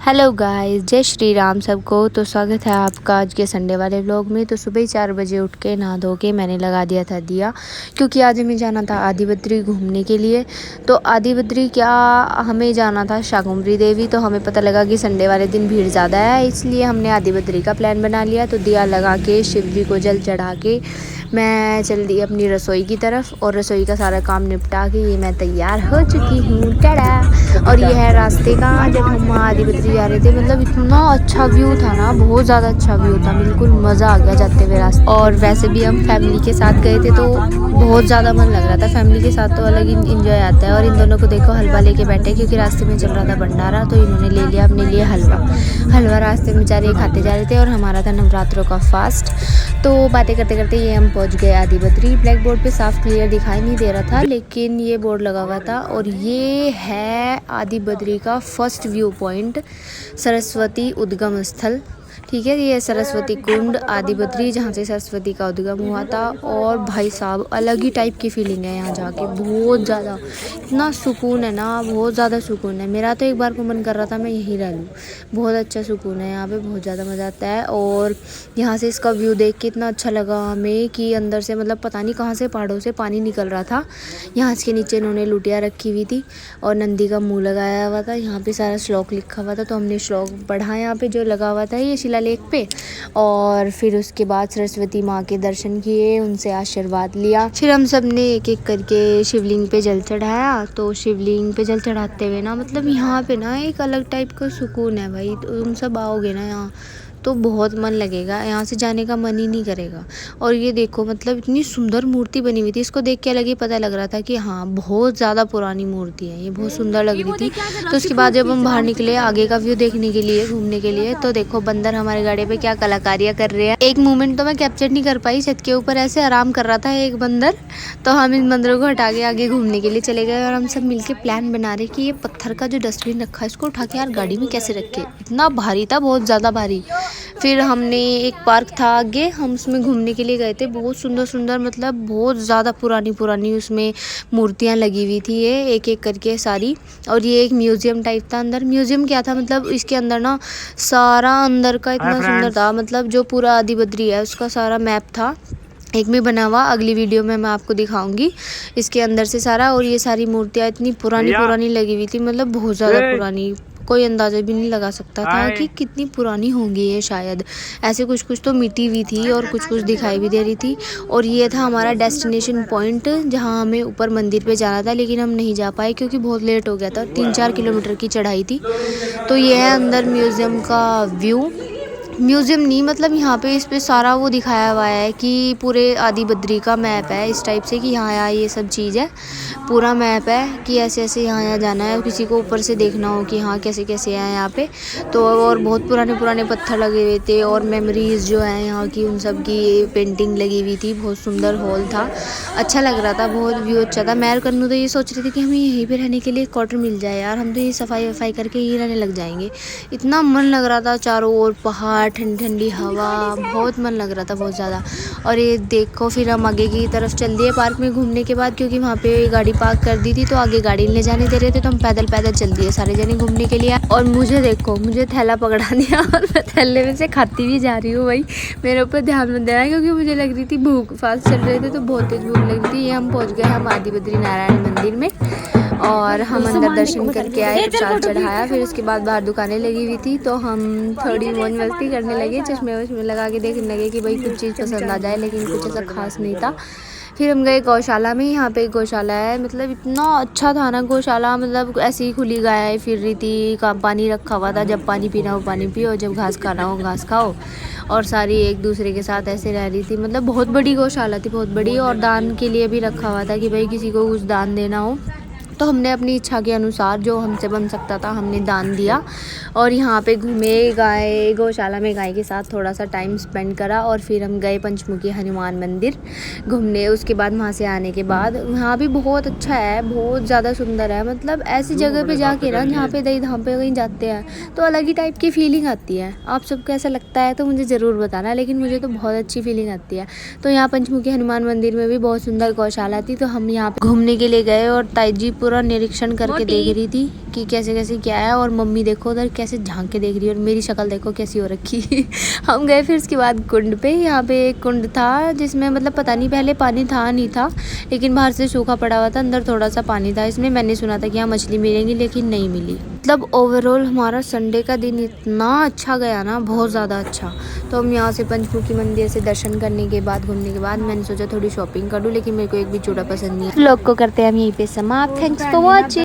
Hello guys, जय श्री राम सबको। तो स्वागत है आपका आज के संडे वाले व्लॉग में। तो सुबह ही 4 बजे उठ के नहा धो के मैंने लगा दिया था दिया, क्योंकि आज हमें जाना था आदि बद्री घूमने के लिए। तो आदि बद्री क्या, हमें जाना था शाकुंभरी देवी। तो हमें पता लगा कि संडे वाले दिन भीड़ ज़्यादा है, इसलिए हमने आदि बद्री का प्लान बना लिया। तो दिया लगा के शिव जी को जल चढ़ा के मैं चल दी अपनी रसोई की तरफ, और रसोई का सारा काम निपटा के ये मैं तैयार हो चुकी हूँ। टड़ा। और ये है रास्ते का, जब हम आदि बद्री जा रहे थे, मतलब इतना अच्छा व्यू था ना, बहुत ज़्यादा अच्छा व्यू था, बिल्कुल मज़ा आ गया जाते हुए रास्ते। और वैसे भी हम फैमिली के साथ गए थे तो बहुत ज़्यादा मन लग रहा था। फैमिली के साथ तो अलग ही इंजॉय आता है। और इन दोनों को देखो हलवा लेके बैठे, क्योंकि रास्ते में चल रहा था भंडारा, तो इन्होंने ले लिया अपने लिए हलवा रास्ते में बेचारे खाते जा रहे थे। और हमारा था नवरात्रों का फास्ट। तो बातें करते करते ये हम पहुंच गए आदि बद्री। ब्लैक बोर्ड पे साफ क्लियर दिखाई नहीं दे रहा था, लेकिन ये बोर्ड लगा हुआ था। और ये है आदि बद्री का फर्स्ट व्यू पॉइंट, सरस्वती उद्गम स्थल। ठीक है, ये सरस्वती कुंड आदि बद्री, जहाँ से सरस्वती का उद्गम हुआ था। और भाई साहब अलग ही टाइप की फीलिंग है यहाँ जाके, बहुत ज़्यादा, इतना सुकून है ना, बहुत ज़्यादा सुकून है। मेरा तो एक बार को मन कर रहा था मैं यहीं रह लूँ। बहुत अच्छा सुकून है यहाँ पे, बहुत ज़्यादा मज़ा आता है। और यहाँ से इसका व्यू देख के इतना अच्छा लगा हमें कि अंदर से मतलब पता नहीं कहाँ से पहाड़ों से पानी निकल रहा था। यहाँ के नीचे इन्होंने लुटिया रखी हुई थी और नंदी का मुँह लगाया हुआ था। यहाँ पे सारा श्लोक लिखा हुआ था, तो हमने श्लोक पढ़ा यहाँ पे जो लगा हुआ था ये शिलालेख पे। और फिर उसके बाद सरस्वती माँ के दर्शन किए, उनसे आशीर्वाद लिया। फिर हम सब ने एक एक करके शिवलिंग पे जल चढ़ाया। तो शिवलिंग पे जल चढ़ाते हुए ना, मतलब यहाँ पे ना एक अलग टाइप का सुकून है भाई। तो तुम सब आओगे ना यहाँ तो बहुत मन लगेगा, यहाँ से जाने का मन ही नहीं करेगा। और ये देखो, मतलब इतनी सुंदर मूर्ति बनी हुई थी, इसको देख के अलग ही पता लग रहा था कि हाँ बहुत ज़्यादा पुरानी मूर्ति है, ये बहुत सुंदर लग रही थी। तो उसके बाद जब हम बाहर निकले आगे का व्यू देखने के लिए, घूमने के लिए, तो देखो बंदर हमारे गाड़ी पे क्या कलाकारियाँ कर रहे हैं। एक मोमेंट तो मैं कैप्चर नहीं कर पाई, छत के ऊपर ऐसे आराम कर रहा था एक बंदर। तो हम इन बंदरों को हटा के आगे घूमने के लिए चले गए। और हम सब मिलके प्लान बना रहे कि ये पत्थर का जो डस्टबिन रखा है, इसको उठा के यार गाड़ी में कैसे रखे। इतना भारी था, बहुत ज़्यादा भारी। फिर हमने एक पार्क था आगे, हम उसमें घूमने के लिए गए थे। बहुत सुंदर सुंदर, मतलब बहुत ज़्यादा पुरानी उसमें मूर्तियाँ लगी हुई थी, ये एक एक करके सारी। और ये एक म्यूज़ियम टाइप था अंदर। म्यूज़ियम क्या था, मतलब इसके अंदर ना सारा अंदर का इतना सुंदर था, मतलब जो पूरा आदि बद्री है उसका सारा मैप था एक में बना हुआ। अगली वीडियो में मैं आपको दिखाऊंगी इसके अंदर से सारा। और ये सारी मूर्तियाँ इतनी पुरानी लगी हुई थी, मतलब बहुत ज़्यादा पुरानी, कोई अंदाज़ा भी नहीं लगा सकता था कि कितनी पुरानी होंगी ये। शायद ऐसे कुछ तो मिटी हुई थी और कुछ दिखाई भी दे रही थी। और ये था हमारा डेस्टिनेशन पॉइंट, जहाँ हमें ऊपर मंदिर पे जाना था, लेकिन हम नहीं जा पाए क्योंकि बहुत लेट हो गया था। 3-4 किलोमीटर की चढ़ाई थी। तो ये है अंदर म्यूज़ियम का व्यू। म्यूज़ियम नहीं, मतलब यहाँ पे इस पे सारा वो दिखाया हुआ है कि पूरे आदि बद्री का मैप है इस टाइप से, कि यहाँ ये सब चीज़ है। पूरा मैप है कि ऐसे ऐसे यहाँ जाना है, किसी को ऊपर से देखना हो कि हाँ कैसे कैसे है यहाँ पे। तो और बहुत पुराने पत्थर लगे हुए थे, और मेमोरीज़ जो है यहाँ की उन सब की पेंटिंग लगी हुई थी। बहुत सुंदर हॉल था, अच्छा लग रहा था, बहुत व्यू अच्छा था। मैं और कन्नू तो ये सोच रही थी कि हमें यहीं पे रहने के लिए क्वार्टर मिल जाए यार, हम तो ये सफाई वफाई करके यहीं रहने लग जाएंगे। इतना मन लग रहा था, चारों ओर पहाड़, ठंडी ठंडी हवा, बहुत मन लग रहा था बहुत ज़्यादा। और ये देखो फिर हम आगे की तरफ चल दिए पार्क में घूमने के बाद, क्योंकि वहाँ पे गाड़ी पार्क कर दी थी तो आगे गाड़ी ले जाने दे रहे थे। तो हम पैदल चल दिए सारे जने घूमने के लिए। और मुझे देखो, मुझे थैला पकड़ा दिया और मैं थैले में से खाती भी जा रही हूँ भाई। मेरे ऊपर ध्यान मत देना, क्योंकि मुझे लग रही थी भूख, फास्ट चल रहे थे तो बहुत तेज भूख लग रही थी। ये हम पहुँच गए हम आदि बद्री नारायण मंदिर में, और हम अंदर दर्शन करके आए, प्रसाद चढ़ाया। फिर उसके बाद बाहर दुकानें लगी हुई थी, तो हम थोड़ी मौज मस्ती करने लगे, चश्मे वश्मे लगा के देखने लगे कि भाई कुछ चीज़ पसंद आ जाए, लेकिन कुछ ऐसा खास नहीं था। फिर हम गए गौशाला में। यहाँ पे एक गौशाला है, मतलब इतना अच्छा था ना गौशाला, मतलब ऐसी ही खुली गाय फिर रही थी, का पानी रखा हुआ था, जब पानी पीना हो पानी पियो, जब घास खाना हो घास खाओ। और सारी एक दूसरे के साथ ऐसे रह रही थी, मतलब बहुत बड़ी गौशाला थी, बहुत बड़ी। और दान के लिए भी रखा हुआ था कि भाई किसी को कुछ दान देना हो तो हमने अपनी इच्छा के अनुसार जो हमसे बन सकता था हमने दान दिया। और यहाँ पे घूमे, गाय गौशाला में गाय के साथ थोड़ा सा टाइम स्पेंड करा। और फिर हम गए पंचमुखी हनुमान मंदिर घूमने। उसके बाद वहाँ से आने के बाद, वहाँ भी बहुत अच्छा है, बहुत ज़्यादा सुंदर है। मतलब ऐसी जगह पे जाके ना, जहाँ पे दही धाम पे कहीं जाते हैं तो अलग ही टाइप की फीलिंग आती है। आप सबको ऐसा लगता है तो मुझे ज़रूर बताना, लेकिन मुझे तो बहुत अच्छी फीलिंग आती है। तो यहाँ पंचमुखी हनुमान मंदिर में भी बहुत सुंदर गौशाला थी, तो हम यहाँ पे घूमने के लिए गए। और ताईजीपुर पूरा निरीक्षण करके देख रही थी कि कैसे कैसे क्या है। और मम्मी देखो उधर कैसे झांक के देख रही है और मेरी शक्ल देखो कैसी हो रखी। हम गए फिर उसके बाद कुंड पे। यहाँ पे एक कुंड था जिसमें मतलब पता नहीं पहले पानी था नहीं था, लेकिन बाहर से सूखा पड़ा हुआ था, अंदर थोड़ा सा पानी था। इसमें मैंने सुना था कि यहाँ मछली मिलेंगी, लेकिन नहीं मिली। मतलब ओवरऑल हमारा संडे का दिन इतना अच्छा गया ना, बहुत ज़्यादा अच्छा। तो हम यहाँ से पंचमुखी मंदिर से दर्शन करने के बाद, घूमने के बाद मैंने सोचा थोड़ी शॉपिंग कर लूँ, लेकिन मेरे को एक भी चूड़ा पसंद नहीं है। व्लॉग को करते हैं हम यहीं पे समाप्त। Thanks for watching.